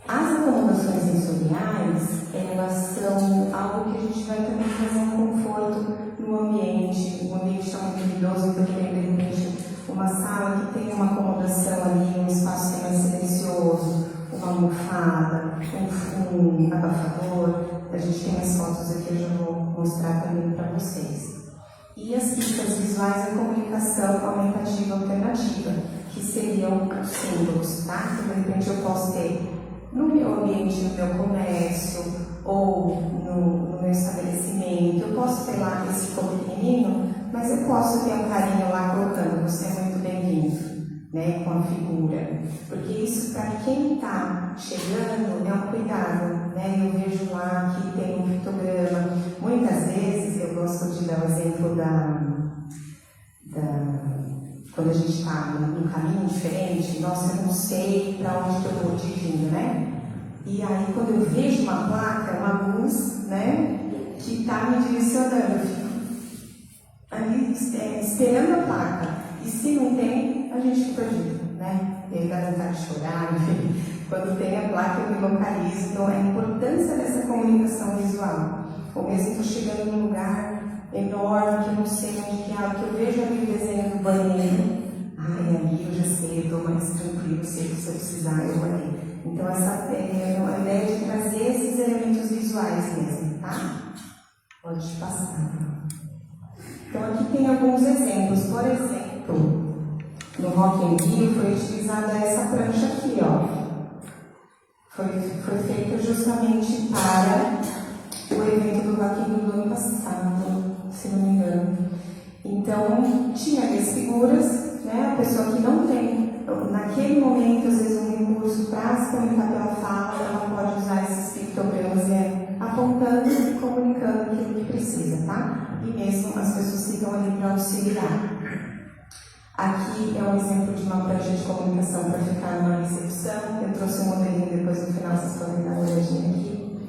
As acomodações sensoriais, elas são algo que a gente vai também trazer um conforto no ambiente. O ambiente está muito ruidoso, então tem, de repente, uma sala que tem uma acomodação ali, um espaço mais silencioso, uma almofada, um abafador. A gente tem as fotos aqui, eu já vou mostrar também para vocês. E as pistas visuais, a comunicação aumentativa alternativa, que seriam os símbolos, tá? Então, de repente, eu posso ter no meu ambiente, no meu comércio ou no meu estabelecimento, eu posso ter lá esse ficou pequenininho, mas eu posso ter um carinho lá colocando, você é muito bem-vindo, né, com a figura, porque isso para quem está chegando é um cuidado, né, eu vejo lá que tem um pictograma, muitas vezes eu gosto de dar o exemplo quando a gente está num caminho diferente, nossa, eu não sei para onde que eu estou dirigindo, né? E aí, quando eu vejo uma placa, uma luz, né, que está me direcionando, eu fico ali esperando a placa. E se não tem, a gente fica perdido, né? E aí dá vontade de chorar, enfim. Quando tem a placa, eu me localizo. Então, a importância dessa comunicação visual. Ou mesmo estou chegando num lugar enorme, que eu não sei onde que é, que eu vejo ali o desenho do banheiro. Ai, ali eu já sei, eu estou mais tranquilo, sei que se eu precisar, eu vou ali. Então, essa é a ideia de trazer esses elementos visuais mesmo, tá? Pode passar. Então, aqui tem alguns exemplos. Por exemplo, no Rock in Rio foi utilizada essa prancha aqui, ó. Foi feita justamente para o evento do Rock in Rio do ano passado, se não me engano. Então, tinha ali as figuras, né? A pessoa que não tem, naquele momento, às vezes, um recurso para se comunicar pela fala, ela pode usar esses pictogramas apontando e comunicando aquilo que precisa, tá? E mesmo as pessoas que estão ali para auxiliar. Aqui é um exemplo de uma prancha de comunicação para ficar numa recepção. Eu trouxe um modelinho, depois no final vocês podem dar uma olhadinha aqui.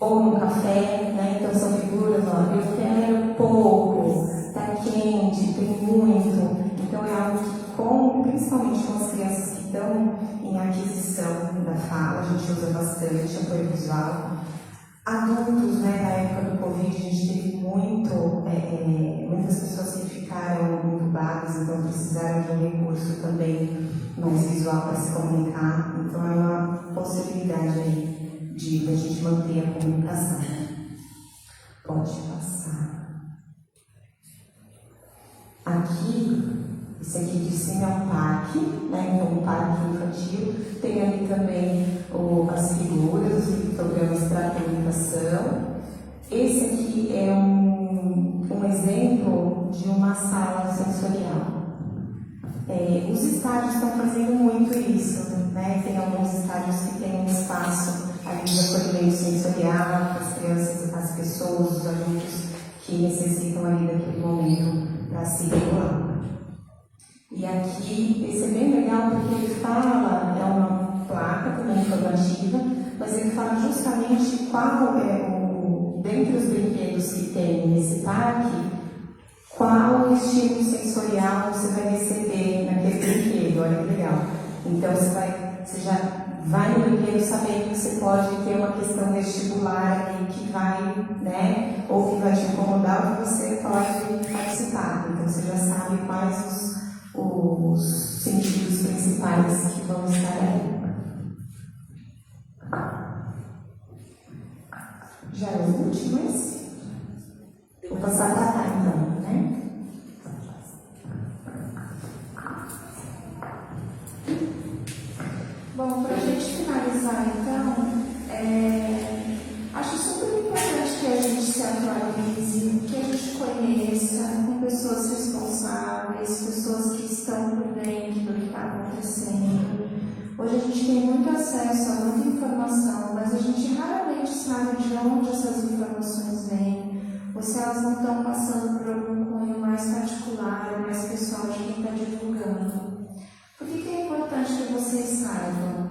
Ou no café, né? Então são figuras, ó, eu quero pouco, tá quente, tem muito. Então é algo que, principalmente com as crianças que estão em aquisição da fala, a gente usa bastante apoio visual. Adultos, né, na época do Covid, a gente teve muitas pessoas que ficaram incubadas, então precisaram de um recurso também mais visual para se comunicar. Então é uma possibilidade aí de a gente manter a comunicação. Pode passar. Aqui, esse aqui de cima é um parque, né? Então um parque infantil. Tem ali também as figuras, os pictogramas para comunicação. Esse aqui é um exemplo de uma sala sensorial. Os estádios estão fazendo muito isso, né? Tem alguns estádios que têm um espaço ali de acolhimento sensorial para as crianças, as pessoas, os adultos que necessitam ali daquele momento para se regular. E aqui, esse é bem legal porque ele fala, é uma placa também informativa, mas ele fala justamente qual é dentre os brinquedos que tem nesse parque, qual estímulo sensorial você vai receber naquele brinquedo. Olha que legal. Então você já vai no brinquedo sabendo que você pode ter uma questão vestibular ali que vai, né, ou que vai te incomodar, ou que você pode participar. Então você já sabe quais os sentidos principais que vão estar aí. Já é o último esse? Vou passar para cá então, né? Bom, para a gente finalizar então, pessoas responsáveis, pessoas que estão por dentro do que está acontecendo. Hoje a gente tem muito acesso a muita informação, mas a gente raramente sabe de onde essas informações vêm, ou se elas não estão passando por algum cunho mais particular, mais pessoal de quem está divulgando. Por que é importante que vocês saibam?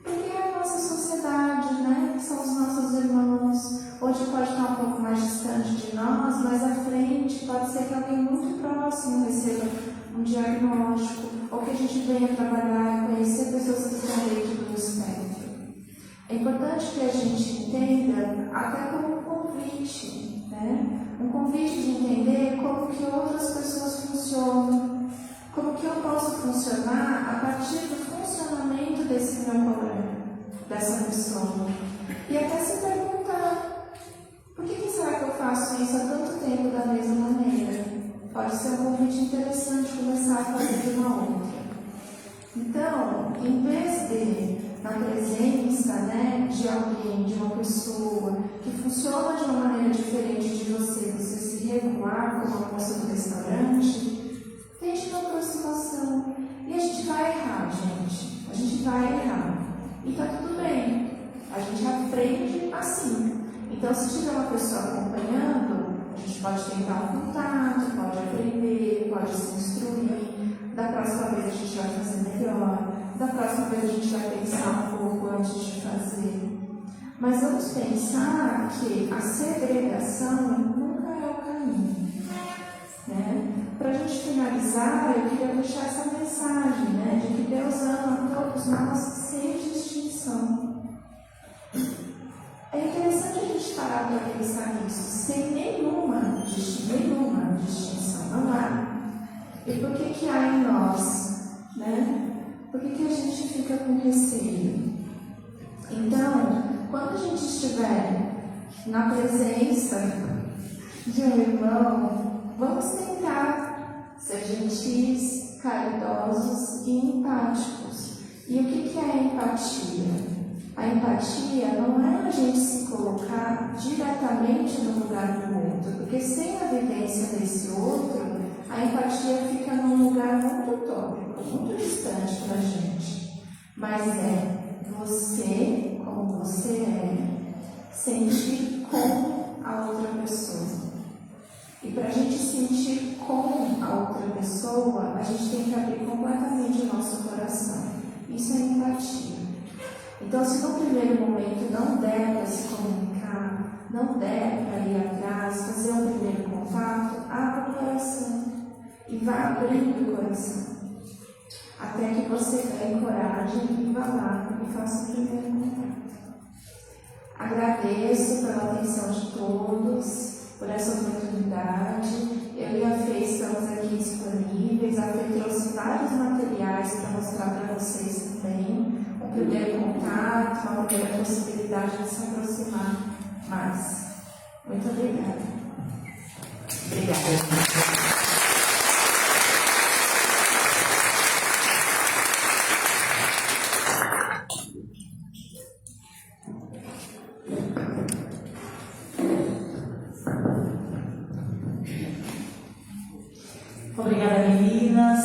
Porque é a nossa sociedade, né? São os nossos irmãos. Hoje pode estar um pouco mais distante de nós, mas à frente pode ser que alguém muito próximo receba um diagnóstico, ou que a gente venha trabalhar e conhecer pessoas que estão dentro do espectro. É importante que a gente entenda até como um convite, né? Um convite de entender como que outras pessoas funcionam, como que eu posso funcionar a partir do funcionamento desse meu colega, dessa pessoa. E até se perguntar, por que será que eu faço isso há tanto tempo da mesma maneira? Pode ser um convite interessante começar a fazer de uma outra. Então, em vez de, na presença, né, de alguém, de uma pessoa que funciona de uma maneira diferente de você se regular como a moça do restaurante, tente uma aproximação. E a gente vai errar, gente. A gente vai errar. E tá tudo bem. A gente aprende assim. Então, se tiver uma pessoa acompanhando, a gente pode tentar um contato, pode aprender, pode se instruir. Da próxima vez a gente vai fazer melhor. Da próxima vez a gente vai pensar um pouco antes de fazer. Mas vamos pensar que a segregação nunca é o caminho. Né? Para a gente finalizar, eu queria deixar essa mensagem, né, de que Deus ama a todos nós sem distinção. É interessante a gente parar para pensar nisso, sem nenhuma distinção, não há. E por que há em nós? Né? Por que a gente fica com receio? Então, quando a gente estiver na presença de um irmão, vamos tentar ser gentis, caridosos e empáticos. E o que é a empatia? A empatia não é a gente se colocar diretamente no lugar do outro, porque sem a vivência desse outro, a empatia fica num lugar muito utópico, muito distante para a gente. Mas é você, como você é, sentir com a outra pessoa. E para a gente sentir com a outra pessoa, a gente tem que abrir completamente o nosso coração. Isso é empatia. Então, se no primeiro momento não der para se comunicar, não der para ir atrás, fazer um primeiro contato, abra o coração e vá abrindo o coração. Até que você ganhe coragem e vá lá e faça o primeiro contato. Agradeço pela atenção de todos, por essa oportunidade. Eu e a Fê estamos aqui disponíveis. A Fê trouxe vários materiais para mostrar para vocês também. Um primeiro contato, uma primeira possibilidade de se aproximar mais. Muito obrigada. Obrigada. Obrigada, meninas.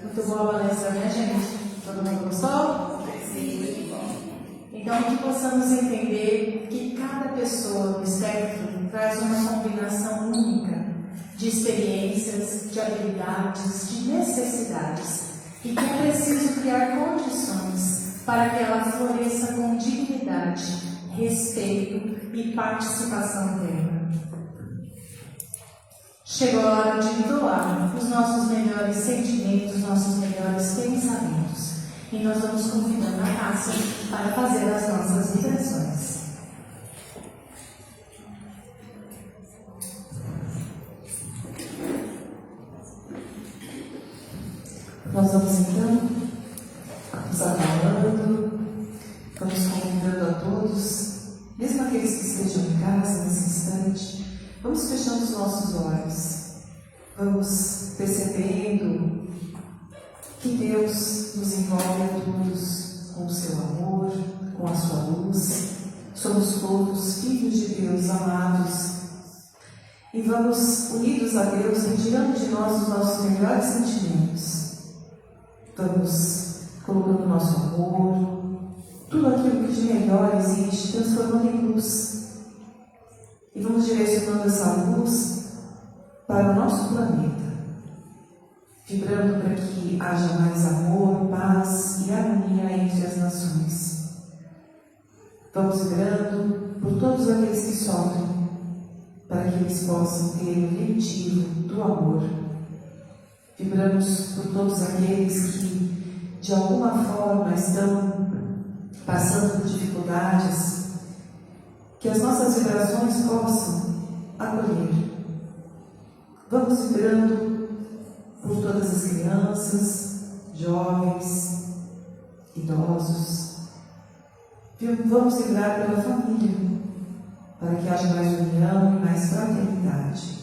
Muito boa a palestra, né, gente? Todo mundo gostou? Sim. Então, que possamos entender que cada pessoa do espectro traz uma combinação única de experiências, de habilidades, de necessidades, e que é preciso criar condições para que ela floresça com dignidade, respeito e participação plena. Chegou a hora de doar os nossos melhores sentimentos, nossos melhores pensamentos. E nós vamos convidando a Cássia para fazer as nossas vibrações. Nós vamos então nos abalando, vamos convidando a todos, mesmo aqueles que estejam em casa nesse instante, vamos fechando os nossos olhos, vamos percebendo que Deus nos envolve a todos com o seu amor, com a sua luz. Somos todos filhos de Deus amados. e vamos, unidos a Deus, retirando de nós os nossos melhores sentimentos. Vamos colocando nosso amor, tudo aquilo que de melhor existe, transformando em luz. E vamos direcionando essa luz para o nosso planeta, vibrando para que haja mais amor, paz e harmonia entre as nações. Vamos vibrando por todos aqueles que sofrem, para que eles possam ter o relativo do amor. Vibramos por todos aqueles que, de alguma forma, estão passando por dificuldades, que as nossas vibrações possam acolher. Vamos vibrando por todas as crianças, jovens, idosos. Vamos vibrar pela família, para que haja mais união e mais fraternidade.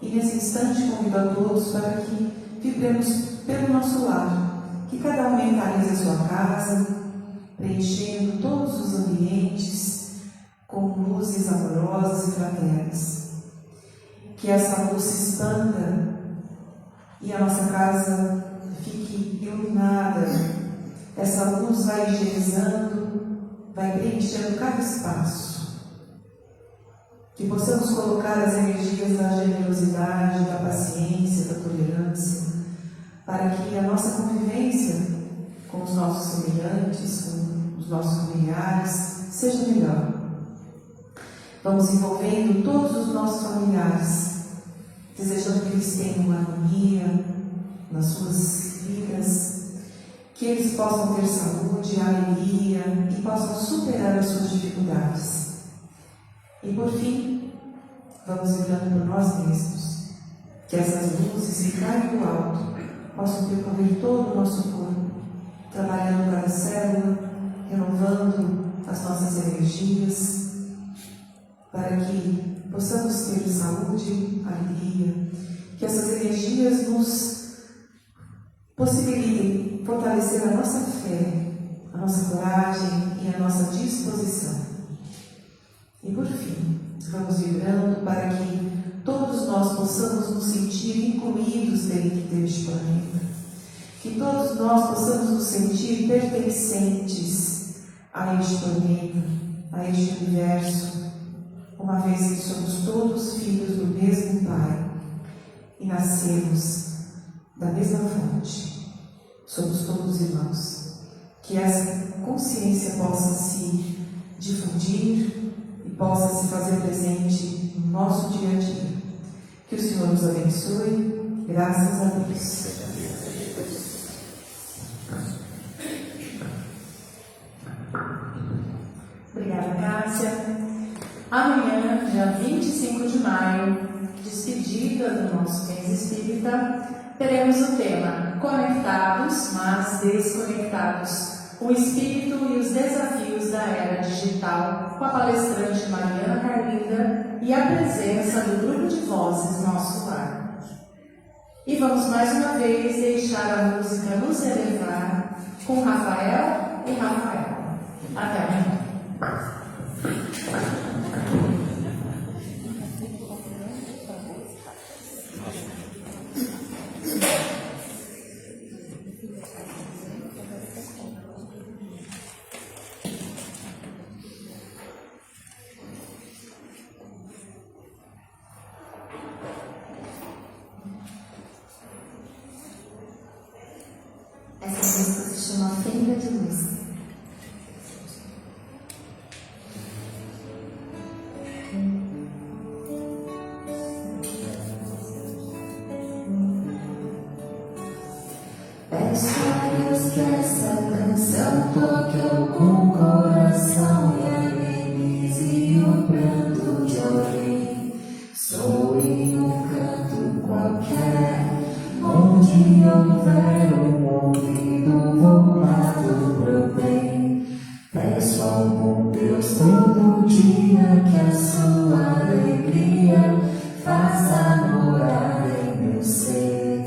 E nesse instante convido a todos para que vibremos pelo nosso lar, que cada um mentalize a sua casa, preenchendo todos os ambientes com luzes amorosas e fraternas. Que essa luz se expanda e a nossa casa fique iluminada. Essa luz vai higienizando, vai preenchendo cada espaço. Que possamos colocar as energias da generosidade, da paciência, da tolerância, para que a nossa convivência com os nossos semelhantes, com os nossos familiares, seja melhor. Vamos envolvendo todos os nossos familiares, desejando que eles tenham uma harmonia nas suas vidas, que eles possam ter saúde, alegria e possam superar as suas dificuldades. E por fim, vamos vibrando por nós mesmos, que essas luzes que caem do alto possam percorrer todo o nosso corpo, trabalhando cada célula, renovando as nossas energias, para que possamos ter saúde, alegria, que essas energias nos possibilitem fortalecer a nossa fé, a nossa coragem e a nossa disposição. E por fim, vamos vibrando para que todos nós possamos nos sentir incluídos dentro deste planeta. Que todos nós possamos nos sentir pertencentes a este planeta, a este universo, uma vez que somos todos filhos do mesmo Pai e nascemos da mesma fonte. Somos todos irmãos. Que essa consciência possa se difundir e possa se fazer presente no nosso dia a dia. Que o Senhor nos abençoe. Graças a Deus. Obrigada, Cássia. Amanhã, dia 25 de maio, despedida do nosso mês espírita, teremos o tema Conectados, mas Desconectados. O espírito e os desafios da era digital, com a palestrante Mariana Carlinda e a presença do grupo de vozes Nosso Lar. E vamos mais uma vez deixar a música nos elevar com Rafael e Rafael. Até amanhã. Essa música se chama Fenda de Luz. Peço a Deus que essa canção toque algum coração e amenize o pranto de alguém. Soe um canto qualquer, onde houver um ouvido voltado pro bem. Peço ao bom Deus todo dia que a sua alegria faça morar em meu ser.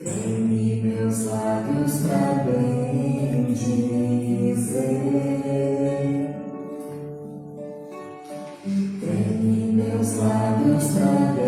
Dê-me meus lábios pra bem dizer. Dê-me meus lábios pra bem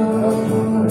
amor,